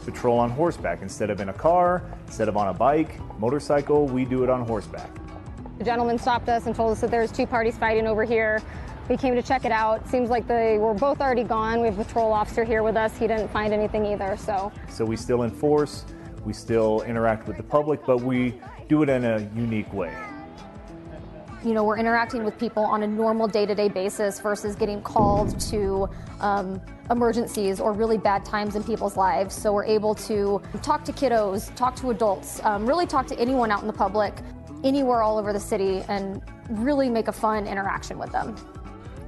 patrol on horseback. Instead of in a car, instead of on a bike, motorcycle, we do it on horseback. The gentleman stopped us and told us that there's two parties fighting over here. We came to check it out. Seems like they were both already gone. We have a patrol officer here with us. He didn't find anything either, so. So we still enforce, we still interact with the public, but we do it in a unique way. You know, we're interacting with people on a normal day-to-day basis versus getting called to emergencies or really bad times in people's lives. So we're able to talk to kiddos, talk to adults, really talk to anyone out in the public, anywhere all over the city, and really make a fun interaction with them.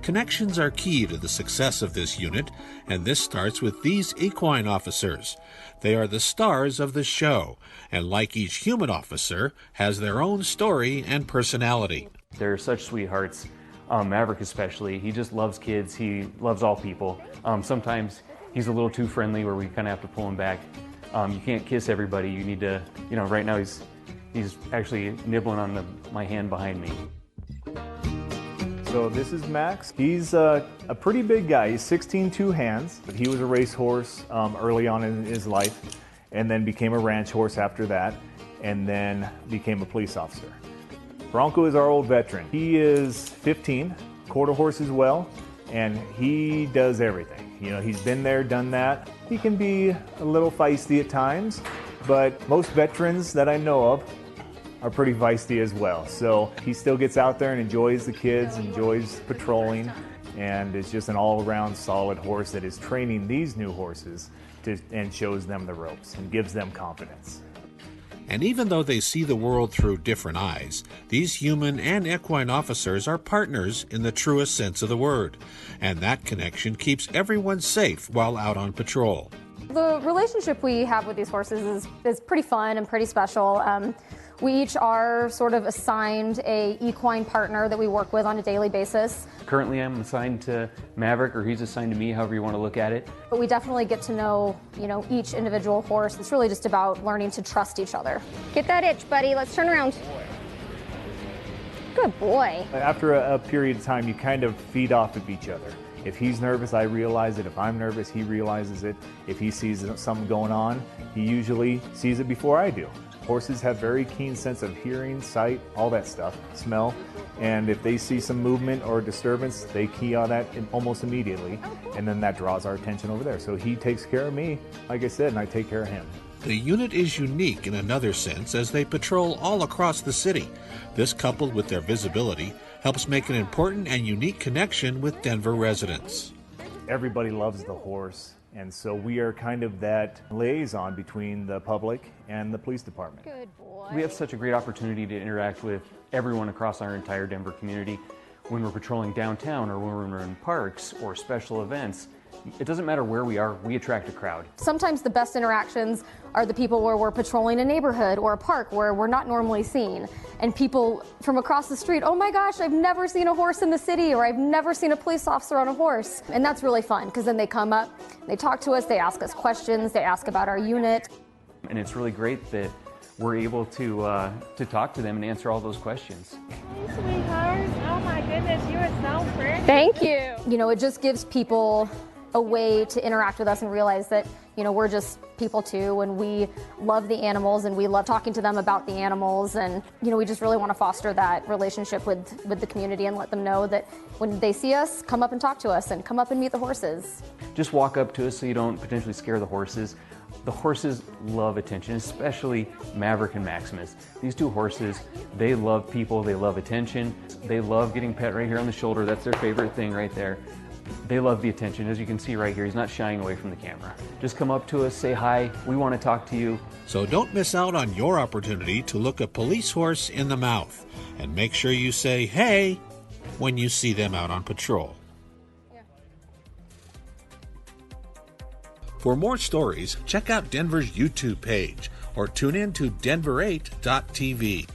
Connections are key to the success of this unit, and this starts with these equine officers. They are the stars of the show, and like each human officer, has their own story and personality. They're such sweethearts. Maverick especially, he just loves kids, he loves all people. Sometimes he's a little too friendly where we kind of have to pull him back. You can't kiss everybody, you need to, you know, right now he's actually nibbling on my hand behind me. So this is Max. He's a pretty big guy. He's 16 two hands, but he was a racehorse early on in his life, and then became a ranch horse after that, and then became a police officer. Bronco is our old veteran. He is 15, quarter horse as well, and he does everything. You know, he's been there, done that. He can be a little feisty at times, but most veterans that I know of are pretty feisty as well. So he still gets out there and enjoys the kids, enjoys patrolling, and is just an all-around solid horse that is training these new horses and shows them the ropes and gives them confidence. And even though they see the world through different eyes, these human and equine officers are partners in the truest sense of the word. And that connection keeps everyone safe while out on patrol. The relationship we have with these horses is pretty fun and pretty special. We each are sort of assigned a equine partner that we work with on a daily basis. Currently I'm assigned to Maverick, or he's assigned to me, however you want to look at it. But we definitely get to know, you know, each individual horse. It's really just about learning to trust each other. Get that itch, buddy. Let's turn around. Good boy. After a period of time, you kind of feed off of each other. If he's nervous, I realize it. If I'm nervous, he realizes it. If he sees something going on, he usually sees it before I do. Horses have very keen sense of hearing, sight, all that stuff, smell, and if they see some movement or disturbance, they key on that almost immediately, and then that draws our attention over there. So he takes care of me, like I said, and I take care of him. The unit is unique in another sense as they patrol all across the city. This, coupled with their visibility, helps make an important and unique connection with Denver residents. Everybody loves the horse. And so we are kind of that liaison between the public and the police department. Good boy. We have such a great opportunity to interact with everyone across our entire Denver community. When we're patrolling downtown or when we're in parks or special events, it doesn't matter where we are, we attract a crowd. Sometimes the best interactions are the people where we're patrolling a neighborhood or a park where we're not normally seen. And people from across the street, oh my gosh, I've never seen a horse in the city, or I've never seen a police officer on a horse. And that's really fun, because then they come up, they talk to us, they ask us questions, they ask about our unit. And it's really great that we're able to talk to them and answer all those questions. Hey, sweetheart. Oh my goodness, you are so pretty. Thank you. You know, it just gives people a way to interact with us and realize that, you know, we're just people too, and we love the animals and we love talking to them about the animals, and, you know, we just really want to foster that relationship with the community and let them know that when they see us, come up and talk to us and come up and meet the horses. Just walk up to us so you don't potentially scare the horses. The horses love attention, especially Maverick and Maximus. These two horses, they love people, they love attention, they love getting pet right here on the shoulder. That's their favorite thing right there. They love the attention. As you can see right here, he's not shying away from the camera. Just come up to us, say hi, we want to talk to you. So don't miss out on your opportunity to look a police horse in the mouth, and make sure you say hey when you see them out on patrol. For more stories, check out Denver's YouTube page or tune in to denver8.tv.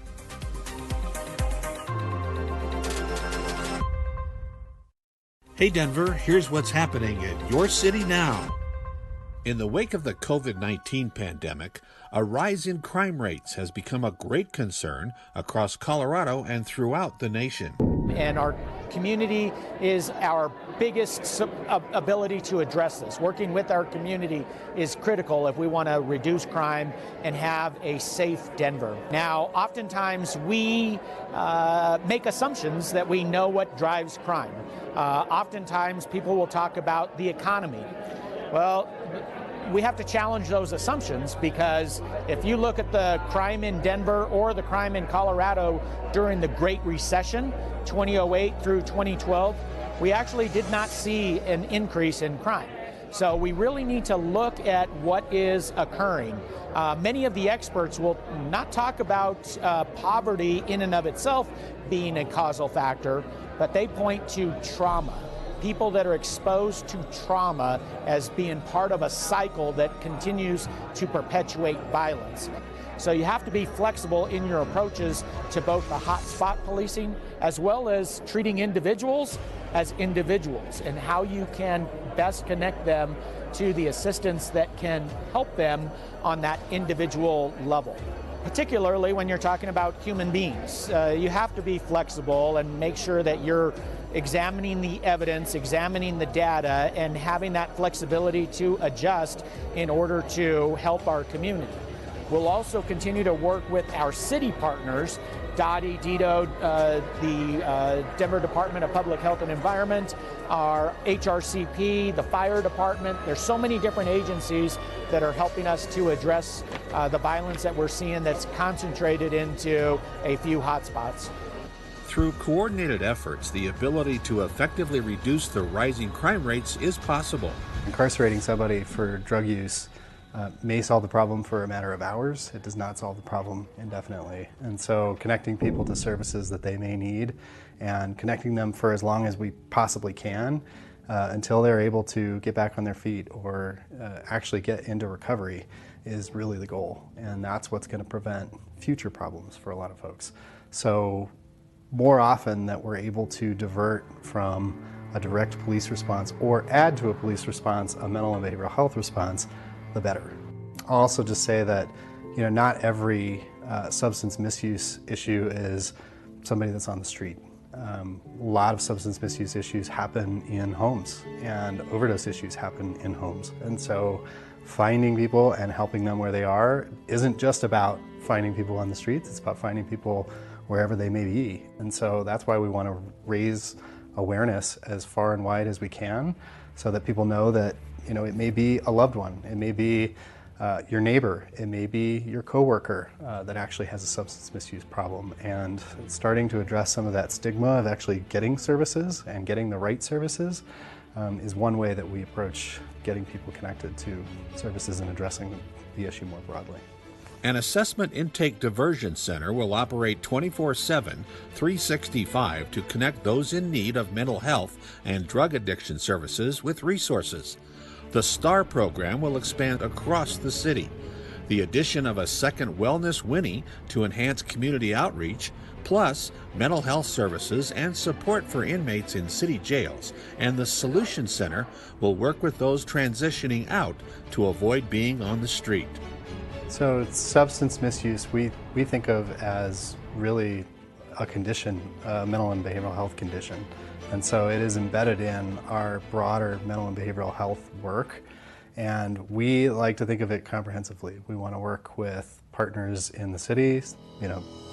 Hey Denver, here's what's happening in your city now. In the wake of the COVID-19 pandemic, a rise in crime rates has become a great concern across Colorado and throughout the nation. And our community is our biggest ability to address this. Working with our community is critical if we want to reduce crime and have a safe Denver. Now, oftentimes we make assumptions that we know what drives crime. Oftentimes people will talk about the economy. Well, we have to challenge those assumptions, because if you look at the crime in Denver or the crime in Colorado during the Great Recession, 2008 through 2012, we actually did not see an increase in crime. So we really need to look at what is occurring. Many of the experts will not talk about poverty in and of itself being a causal factor, but they point to trauma. People that are exposed to trauma as being part of a cycle that continues to perpetuate violence. So you have to be flexible in your approaches to both the hotspot policing as well as treating individuals as individuals, and how you can best connect them to the assistance that can help them on that individual level. Particularly when you're talking about human beings, you have to be flexible and make sure that you're examining the evidence, examining the data, and having that flexibility to adjust in order to help our community. We'll also continue to work with our city partners, DOTI, DIDO, the Denver Department of Public Health and Environment, our HRCP, the fire department. There's so many different agencies that are helping us to address the violence that we're seeing that's concentrated into a few hotspots. Through coordinated efforts, the ability to effectively reduce the rising crime rates is possible. Incarcerating somebody for drug use may solve the problem for a matter of hours. It does not solve the problem indefinitely. And so connecting people to services that they may need and connecting them for as long as we possibly can until they're able to get back on their feet or actually get into recovery is really the goal. And that's what's going to prevent future problems for a lot of folks. So more often that we're able to divert from a direct police response or add to a police response a mental and behavioral health response, the better. I'll also just say that, not every substance misuse issue is somebody that's on the street. A lot of substance misuse issues happen in homes, and overdose issues happen in homes. And so finding people and helping them where they are isn't just about finding people on the streets, it's about finding people wherever they may be. And so that's why we want to raise awareness as far and wide as we can, so that people know that it may be a loved one, it may be your neighbor, it may be your coworker that actually has a substance misuse problem. And starting to address some of that stigma of actually getting services and getting the right services is one way that we approach getting people connected to services and addressing the issue more broadly. An assessment intake diversion center will operate 24/7, 365 to connect those in need of mental health and drug addiction services with resources. The STAR program will expand across the city. The addition of a second Wellness Winnie to enhance community outreach, plus mental health services and support for inmates in city jails, and the Solution Center will work with those transitioning out to avoid being on the street. So substance misuse we think of as really a condition, a mental and behavioral health condition. And so it is embedded in our broader mental and behavioral health work. And we like to think of it comprehensively. We want to work with partners in the city,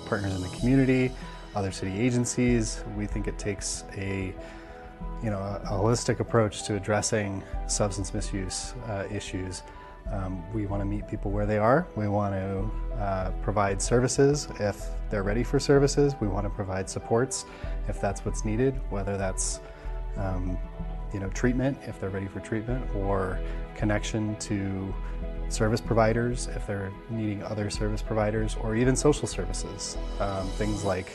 partners in the community, other city agencies. We think it takes a holistic approach to addressing substance misuse issues. We want to meet people where they are. We want to provide services if they're ready for services. We want to provide supports if that's what's needed, whether that's treatment if they're ready for treatment, or connection to service providers if they're needing other service providers, or even social services, things like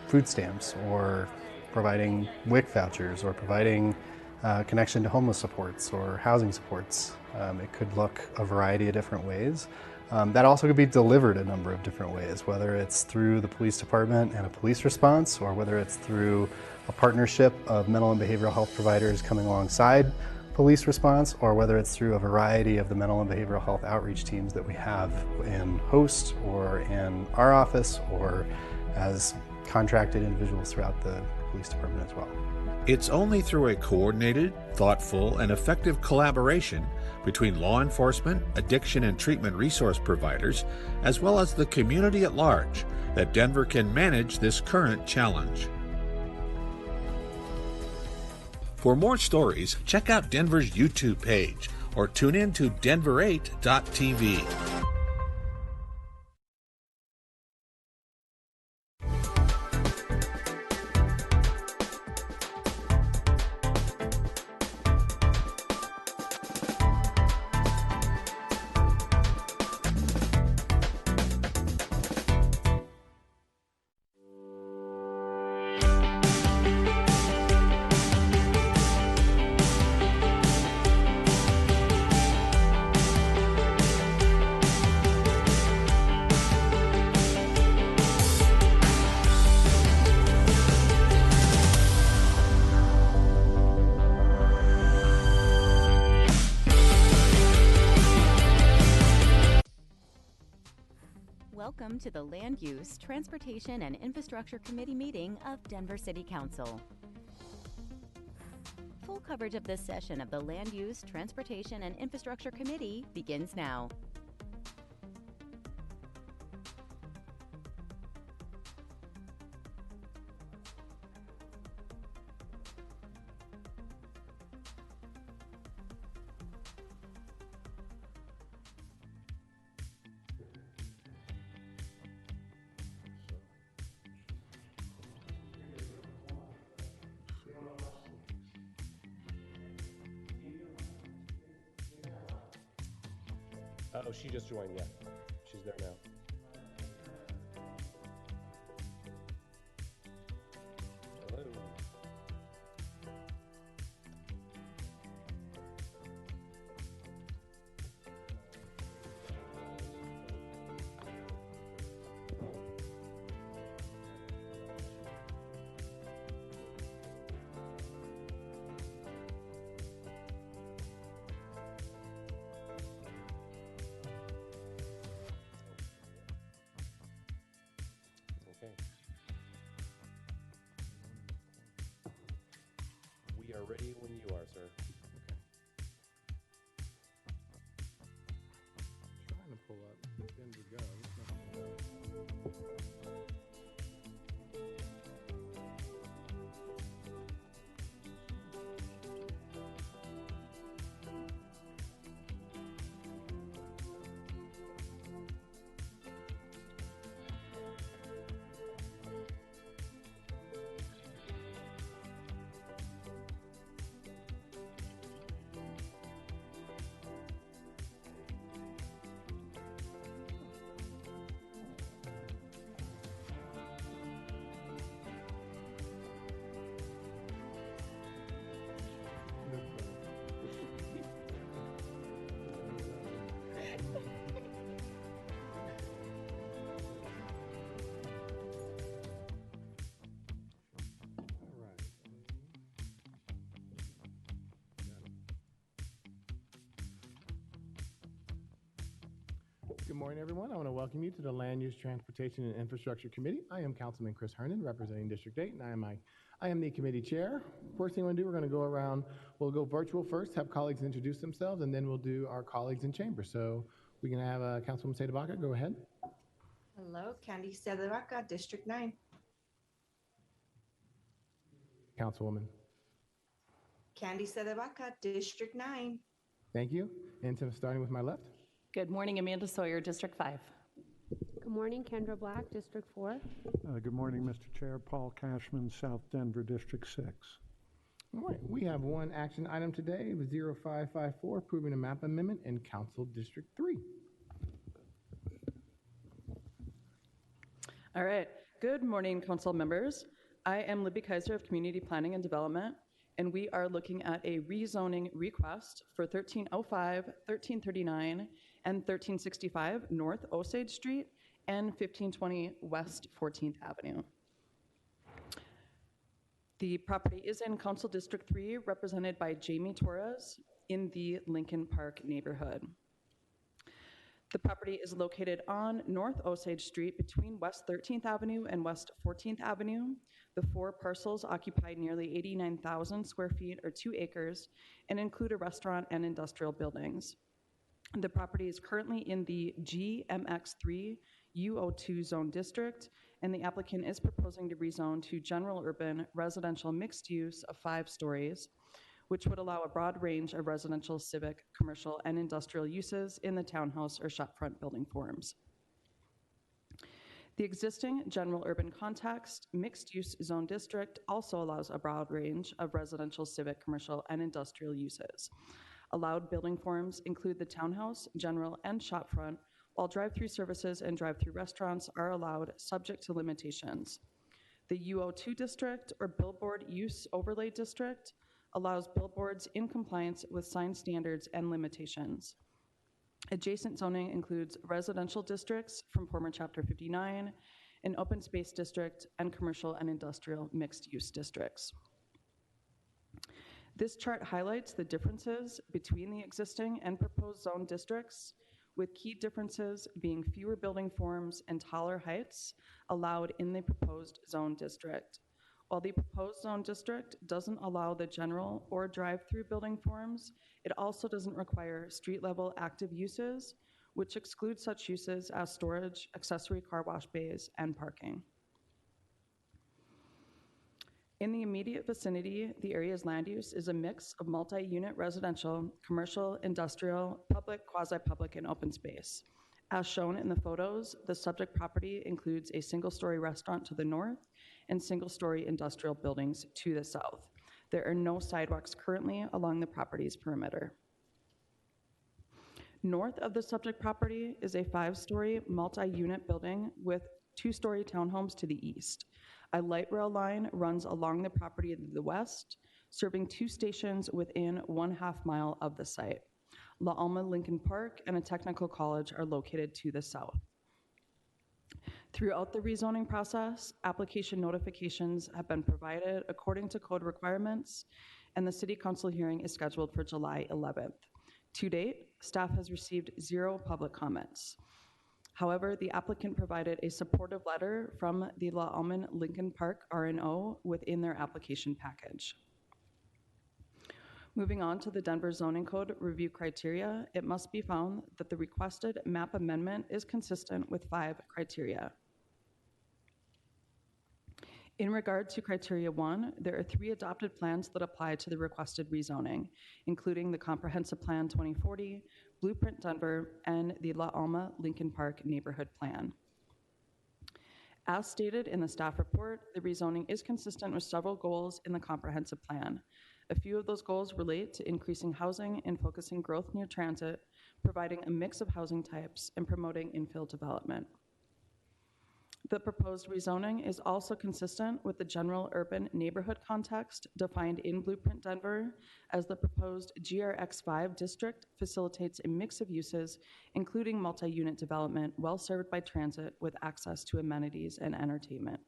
food stamps or providing WIC vouchers or providing connection to homeless supports or housing supports. It could look a variety of different ways. That also could be delivered a number of different ways, whether it's through the police department and a police response, or whether it's through a partnership of mental and behavioral health providers coming alongside police response, or whether it's through a variety of the mental and behavioral health outreach teams that we have in Host or in our office, or as contracted individuals throughout the police department as well. It's only through a coordinated, thoughtful, and effective collaboration between law enforcement, addiction and treatment resource providers, as well as the community at large, that Denver can manage this current challenge. For more stories, check out Denver's YouTube page or tune in to denver8.tv. Welcome to the Land Use, Transportation, and Infrastructure Committee meeting of Denver City Council. Full coverage of this session of the Land Use, Transportation, and Infrastructure Committee begins now. Oh, she just joined, yeah. She's there now. Hello. Okay. We are ready when you are, sir. Trying to pull up Denver Gov. Good morning, everyone. I want to welcome you to the Land Use, Transportation, and Infrastructure Committee. I am Councilman Chris Hernan, representing District 8, and I am the committee chair. First thing we're going to do, we're going to go around, we'll go virtual first, have colleagues introduce themselves, and then we'll do our colleagues in chamber. So we can have Councilwoman Sedevaca, go ahead. Hello, Candy Sedevaca, District 9. Councilwoman. Candy Sedevaca, District 9. Thank you. And starting with my left. Good morning, Amanda Sawyer, District 5. Good morning, Kendra Black, District 4. Good morning, Mr. Chair. Paul Cashman, South Denver, District 6. All right, we have one action item today, 0554, approving a map amendment in Council District 3. All right, good morning, council members. I am Libby Kaiser of Community Planning and Development, and we are looking at a rezoning request for 1305, 1339, and 1365 North Osage Street and 1520 West 14th Avenue. The property is in Council District 3, represented by Jamie Torres in the Lincoln Park neighborhood. The property is located on North Osage Street between West 13th Avenue and West 14th Avenue. The 4 parcels occupy nearly 89,000 square feet or 2 acres and include a restaurant and industrial buildings. The property is currently in the GMX3 UO2 zone district, and the applicant is proposing to rezone to general urban residential mixed use of 5 stories, which would allow a broad range of residential, civic, commercial, and industrial uses in the townhouse or shopfront building forms. The existing general urban context mixed-use zone district also allows a broad range of residential, civic, commercial, and industrial uses. Allowed building forms include the townhouse, general, and shopfront, while drive-through services and drive-through restaurants are allowed subject to limitations. The UO2 district, or billboard use overlay district, allows billboards in compliance with sign standards and limitations. Adjacent zoning includes residential districts from former Chapter 59, an open space district, and commercial and industrial mixed-use districts. This chart highlights the differences between the existing and proposed zone districts, with key differences being fewer building forms and taller heights allowed in the proposed zone district. While the proposed zone district doesn't allow the general or drive-through building forms, it also doesn't require street-level active uses, which exclude such uses as storage, accessory car wash bays, and parking. In the immediate vicinity, the area's land use is a mix of multi-unit residential, commercial, industrial, public, quasi-public, and open space. As shown in the photos, the subject property includes a single-story restaurant to the north and single-story industrial buildings to the south. There are no sidewalks currently along the property's perimeter. North of the subject property is a 5-story multi-unit building with 2-story townhomes to the east. A light rail line runs along the property to the west, serving 2 stations within 1/2 mile of the site. La Alma Lincoln Park and a technical college are located to the south. Throughout the rezoning process, application notifications have been provided according to code requirements, and the City Council hearing is scheduled for July 11th. To date, staff has received 0 public comments. However, the applicant provided a supportive letter from the La Alma Lincoln Park RNO within their application package. Moving on to the Denver Zoning Code review criteria, it must be found that the requested map amendment is consistent with 5 criteria. In regard to criteria 1, there are 3 adopted plans that apply to the requested rezoning, including the Comprehensive Plan 2040, Blueprint Denver, and the La Alma Lincoln Park Neighborhood Plan. As stated in the staff report, the rezoning is consistent with several goals in the comprehensive plan. A few of those goals relate to increasing housing and focusing growth near transit, providing a mix of housing types, and promoting infill development. The proposed rezoning is also consistent with the general urban neighborhood context defined in Blueprint Denver, as the proposed GRX5 district facilitates a mix of uses, including multi-unit development well served by transit with access to amenities and entertainment.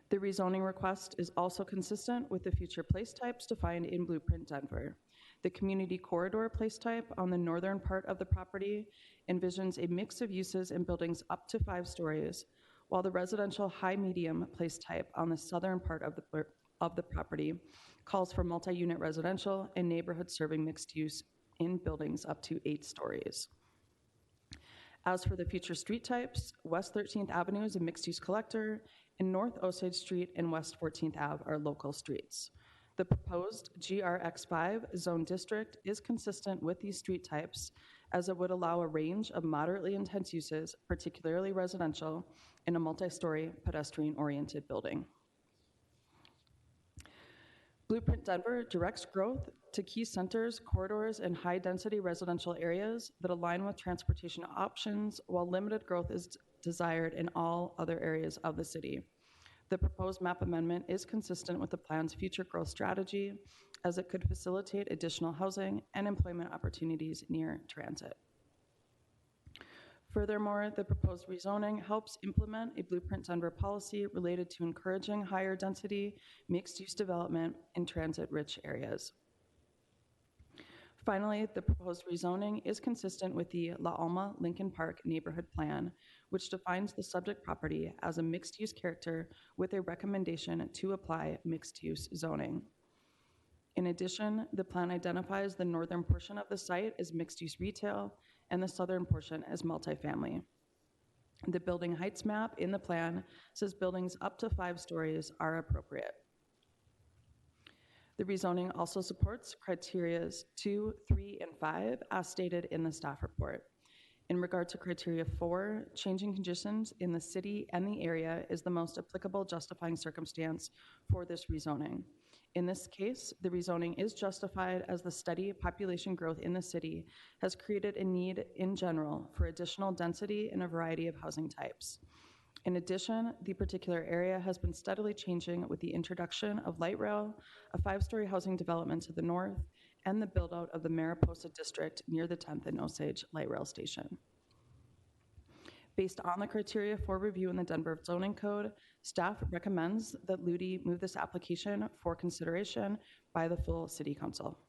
The rezoning request is also consistent with the future place types defined in Blueprint Denver. The community corridor place type on the northern part of the property envisions a mix of uses and buildings up to 5 stories, while the residential high-medium place type on the southern part of the property calls for multi-unit residential and neighborhood-serving mixed use in buildings up to 8 stories. As for the future street types, West 13th Avenue is a mixed-use collector, and North Osage Street and West 14th Ave are local streets. The proposed GRX5 zone district is consistent with these street types, as it would allow a range of moderately intense uses, particularly residential, in a multi-story pedestrian-oriented building. Blueprint Denver directs growth to key centers, corridors, and high-density residential areas that align with transportation options, while limited growth is desired in all other areas of the city. The proposed map amendment is consistent with the plan's future growth strategy, as it could facilitate additional housing and employment opportunities near transit. Furthermore, the proposed rezoning helps implement a Blueprint Denver policy related to encouraging higher density mixed-use development in transit-rich areas. Finally, the proposed rezoning is consistent with the La Alma Lincoln Park Neighborhood Plan, which defines the subject property as a mixed-use character with a recommendation to apply mixed-use zoning. In addition, the plan identifies the northern portion of the site as mixed-use retail and the southern portion as multifamily. The building heights map in the plan says buildings up to 5 stories are appropriate. The rezoning also supports criteria 2, 3, and 5 as stated in the staff report. In regard to criteria 4, changing conditions in the city and the area is the most applicable justifying circumstance for this rezoning. In this case, the rezoning is justified as the steady population growth in the city has created a need in general for additional density in a variety of housing types. In addition, the particular area has been steadily changing with the introduction of light rail, a 5-story housing development to the north, and the build-out of the Mariposa district near the 10th and Osage light rail station. Based on the criteria for review in the Denver Zoning Code, staff recommends that LUDI move this application for consideration by the full City Council.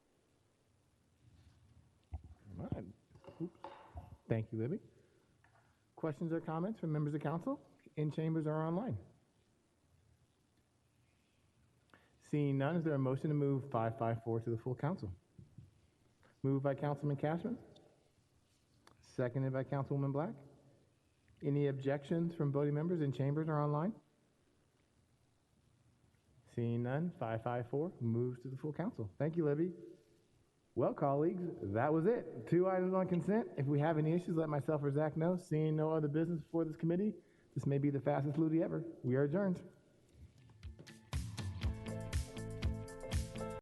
All right. Oops. Thank you, Libby. Questions or comments from members of council in chambers or online? Seeing none, is there a motion to move 554 to the full council? Moved by Councilman Cashman, seconded by Councilwoman Black. Any objections from voting members in chambers or online? Seeing none, 554 moves to the full council. Thank you, Libby. Well, colleagues, that was it. 2 items on consent. If we have any issues, let myself or Zach know. Seeing no other business before this committee, this may be the fastest LUDI ever. We are adjourned.